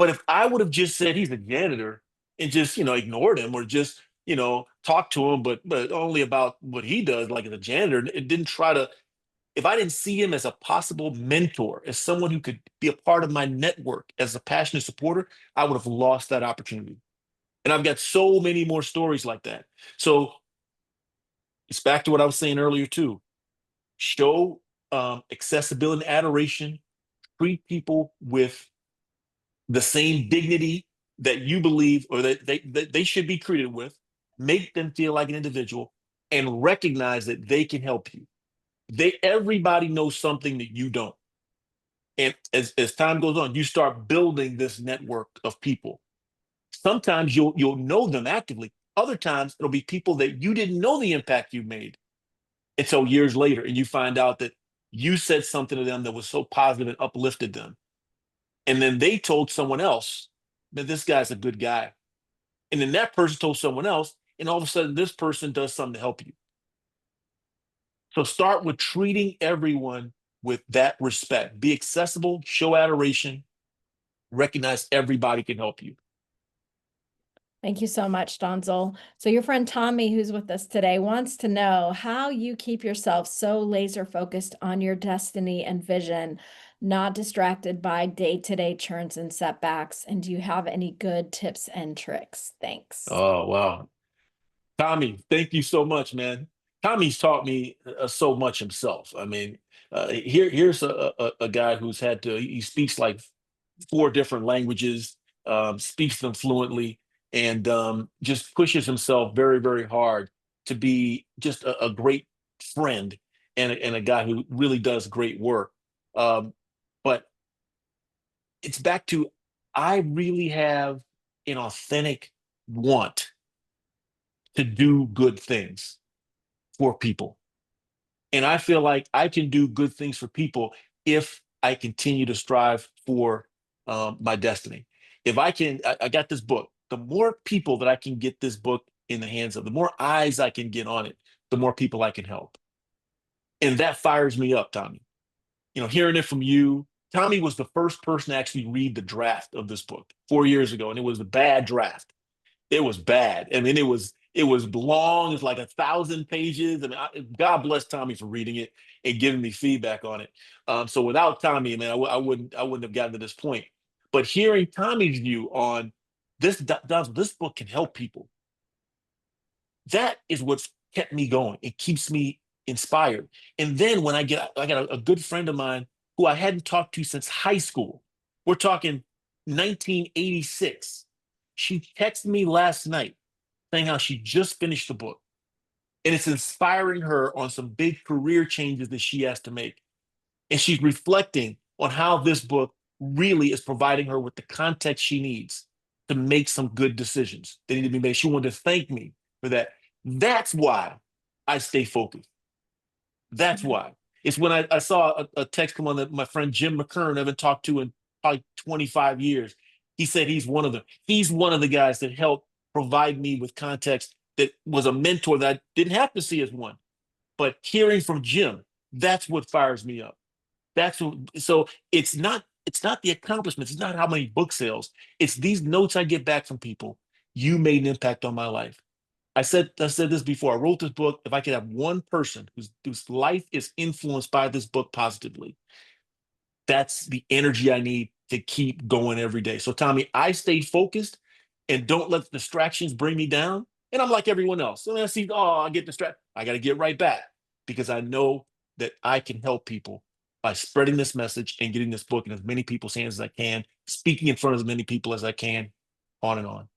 Speaker 2: But if I would have just said he's a janitor and just, ignored him or just, talked to him, but only about what he does, like as a janitor, it didn't try to, if I didn't see him as a possible mentor, as someone who could be a part of my network, as a passionate supporter, I would have lost that opportunity. And I've got so many more stories like that. So it's back to what I was saying earlier too. Show accessibility and adoration. Treat people with the same dignity that you believe or that they should be treated with. Make them feel like an individual and recognize that they can help you. Everybody knows something that you don't. And as time goes on, you start building this network of people. Sometimes you'll know them actively. Other times it'll be people that you didn't know the impact you made until years later, and you find out that you said something to them that was so positive and uplifted them. And then they told someone else that this guy's a good guy. And then that person told someone else, and all of a sudden this person does something to help you. So start with treating everyone with that respect. Be accessible, show adoration, recognize everybody can help you.
Speaker 1: Thank you so much, Donzel. So your friend Tommy, who's with us today, wants to know how you keep yourself so laser focused on your destiny and vision, not distracted by day-to-day churns and setbacks. And do you have any good tips and tricks? Thanks.
Speaker 2: Oh, wow. Tommy, thank you so much, man. Tommy's taught me so much himself. I mean, here's a guy who's had to, he speaks like four different languages, speaks them fluently, and just pushes himself very, very hard to be just a great friend and a guy who really does great work. Um, but it's back to, I really have an authentic want to do good things for people. And I feel like I can do good things for people if I continue to strive for my destiny. If I can, I got this book. The more people that I can get this book in the hands of, the more eyes I can get on it, the more people I can help. And that fires me up, Tommy. Hearing it from you, Tommy was the first person to actually read the draft of this book 4 years ago, and it was a bad draft. It was bad. I mean, it was long. It's like 1,000 pages. I mean, God bless Tommy for reading it and giving me feedback on it. So without Tommy, man, I wouldn't have gotten to this point. But hearing Tommy's view on this book can help people. That is what's kept me going. It keeps me inspired. And then when I got a good friend of mine who I hadn't talked to since high school. We're talking 1986. She texted me last night saying how she just finished the book and it's inspiring her on some big career changes that she has to make. And she's reflecting on how this book really is providing her with the context she needs to make some good decisions that need to be made. She wanted to thank me for that. That's why I stay focused. That's why. It's when I saw a text come on that my friend Jim McKern, I haven't talked to in probably 25 years. He said he's one of the guys that helped provide me with context that was a mentor that I didn't have to see as one. But hearing from Jim, that's what fires me up. So it's not the accomplishments, it's not how many book sales. It's these notes I get back from people. You made an impact on my life. I said this before. I wrote this book. If I could have one person whose life is influenced by this book positively, that's the energy I need to keep going every day. So, Tommy, I stay focused and don't let the distractions bring me down. And I'm like everyone else. So when I see, oh, I get distracted, I got to get right back because I know that I can help people by spreading this message and getting this book in as many people's hands as I can, speaking in front of as many people as I can, on and on.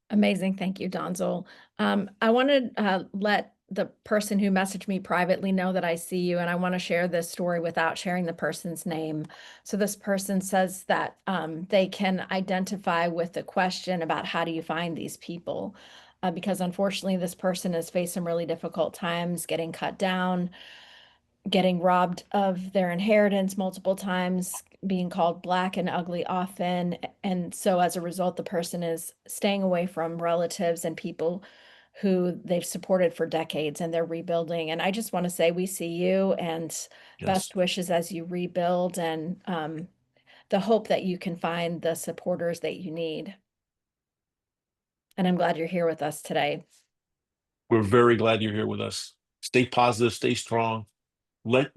Speaker 1: Amazing. Thank you, Donzel. I want to let the person who messaged me privately know that I see you, and I want to share this story without sharing the person's name. So, this person says that they can identify with the question about how do you find these people? Because unfortunately, this person has faced some really difficult times getting cut down, getting robbed of their inheritance multiple times, being called black and ugly often. And so as a result, the person is staying away from relatives and people who they've supported for decades and they're rebuilding. And I just want to say we see you and
Speaker 2: Yes.
Speaker 1: best wishes as you rebuild. And the hope that you can find the supporters that you need. And I'm glad you're here with us today.
Speaker 2: We're very glad you're here with us. Stay positive, stay strong. Let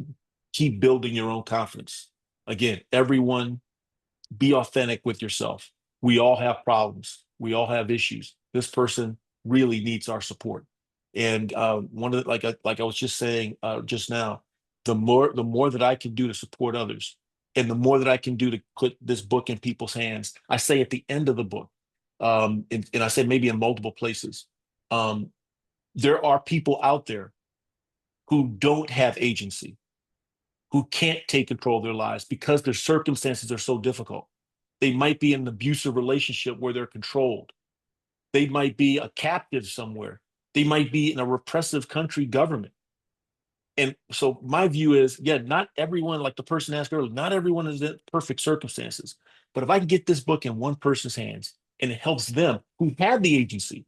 Speaker 2: Keep building your own confidence. Again, everyone, be authentic with yourself. We all have problems. We all have issues. This person really needs our support. And one of the, like I was just saying just now, the more that I can do to support others, and the more that I can do to put this book in people's hands. I say at the end of the book, and I said maybe in multiple places, um, there are people out there who don't have agency, who can't take control of their lives because their circumstances are so difficult. They might be in an abusive relationship where they're controlled. They might be a captive somewhere. They might be in a repressive country government. And so my view is, yeah, not everyone, like the person asked earlier, not everyone is in perfect circumstances. But if I can get this book in one person's hands and it helps them who have the agency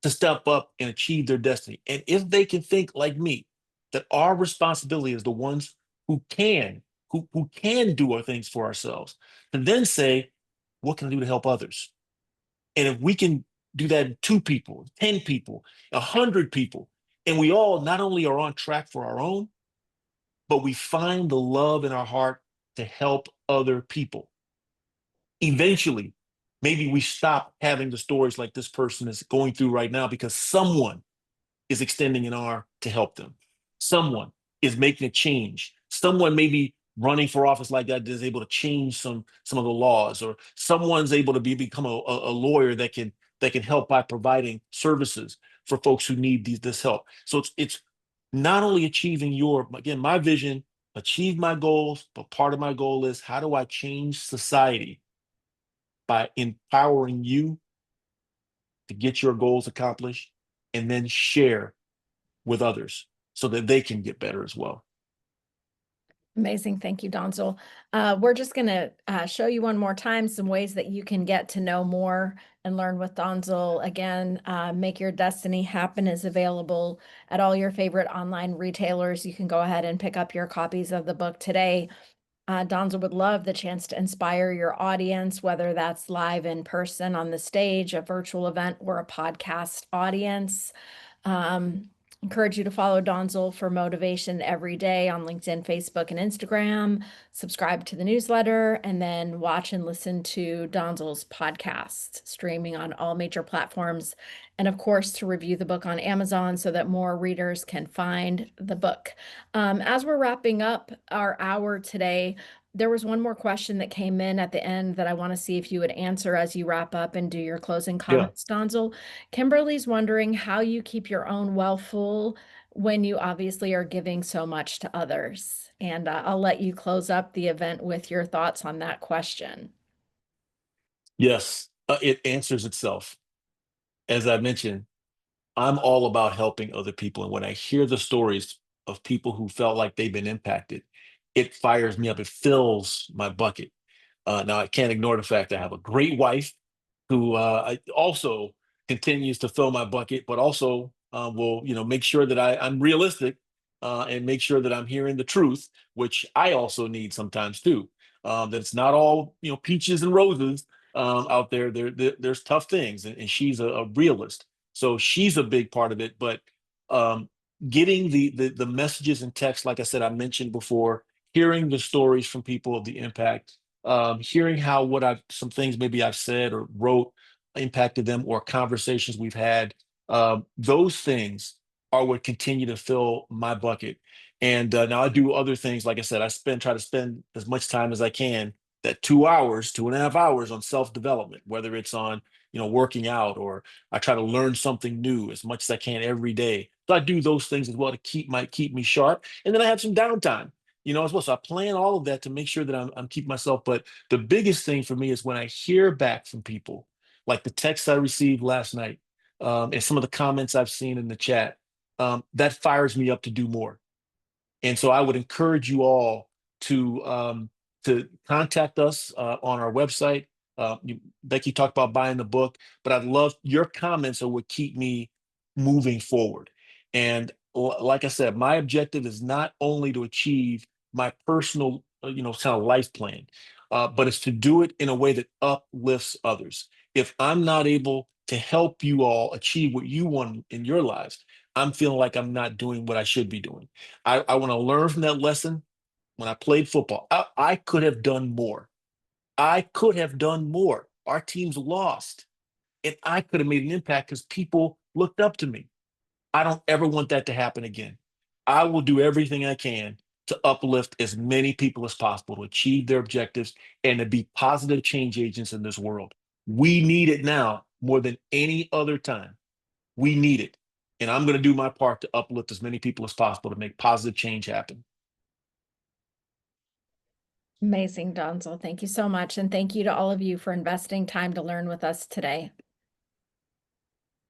Speaker 2: to step up and achieve their destiny. And if they can think like me, that our responsibility is the ones who can do our things for ourselves, and then say, what can I do to help others? And if we can do that in 2 people, 10 people, 100 people, and we all not only are on track for our own, but we find the love in our heart to help other people. Eventually, maybe we stop having the stories like this person is going through right now because someone is extending an arm to help them. Someone is making a change. Someone may be running for office like that is able to change some of the laws, or someone's able to become a lawyer that can help by providing services for folks who need this help. So it's not only achieving again, my vision, achieve my goals, but part of my goal is how do I change society by empowering you to get your goals accomplished and then share with others so that they can get better as well.
Speaker 1: Amazing. Thank you, Donzel. We're just going to show you one more time some ways that you can get to know more and learn with Donzel. Again, Make Your Destiny Happen is available at all your favorite online retailers. You can go ahead and pick up your copies of the book today. Donzel would love the chance to inspire your audience, whether that's live in person on the stage, a virtual event, or a podcast audience. Um, Encourage you to follow Donzel for motivation every day on LinkedIn, Facebook, and Instagram. Subscribe to the newsletter, and then watch and listen to Donzel's podcast, streaming on all major platforms. And of course, to review the book on Amazon so that more readers can find the book. As we're wrapping up our hour today, there was one more question that came in at the end that I want to see if you would answer as you wrap up and do your closing
Speaker 2: Yeah.
Speaker 1: comments, Donzel. Kimberly's wondering how you keep your own well full when you obviously are giving so much to others. And I'll let you close up the event with your thoughts on that question.
Speaker 2: Yes, it answers itself. As I mentioned, I'm all about helping other people. And when I hear the stories of people who felt like they've been impacted, it fires me up. It fills my bucket. Now, I can't ignore the fact I have a great wife who also continues to fill my bucket, but also will make sure that I'm realistic and make sure that I'm hearing the truth, which I also need sometimes too. That it's not all peaches and roses out there. There's tough things, and she's a realist, so she's a big part of it. But um, getting the messages and text, like I said, I mentioned before, hearing the stories from people of the impact, hearing how some things maybe I've said or wrote impacted them, or conversations we've had. Those things are what continue to fill my bucket. And now I do other things. Like I said, try to spend as much time as I can, that 2 hours, 2.5 hours on self-development, whether it's on, working out, or I try to learn something new as much as I can every day. So I do those things as well to keep me sharp. And then I have some downtime, as well. So I plan all of that to make sure that I'm keeping myself. But the biggest thing for me is when I hear back from people, like the text I received last night, and some of the comments I've seen in the chat, that fires me up to do more. And so I would encourage you all to contact us on our website. Becky talked about buying the book, but I'd love your comments are what keep me moving forward. And like I said, my objective is not only to achieve my personal, kind of life plan. but it's to do it in a way that uplifts others. If I'm not able to help you all achieve what you want in your lives, I'm feeling like I'm not doing what I should be doing. I want to learn from that lesson. When I played football, I could have done more. I could have done more. Our teams lost, and I could have made an impact because people looked up to me. I don't ever want that to happen again. I will do everything I can to uplift as many people as possible to achieve their objectives and to be positive change agents in this world. We need it now more than any other time. We need it. And I'm going to do my part to uplift as many people as possible to make positive change happen.
Speaker 1: Amazing, Donzel. Thank you so much. And thank you to all of you for investing time to learn with us today.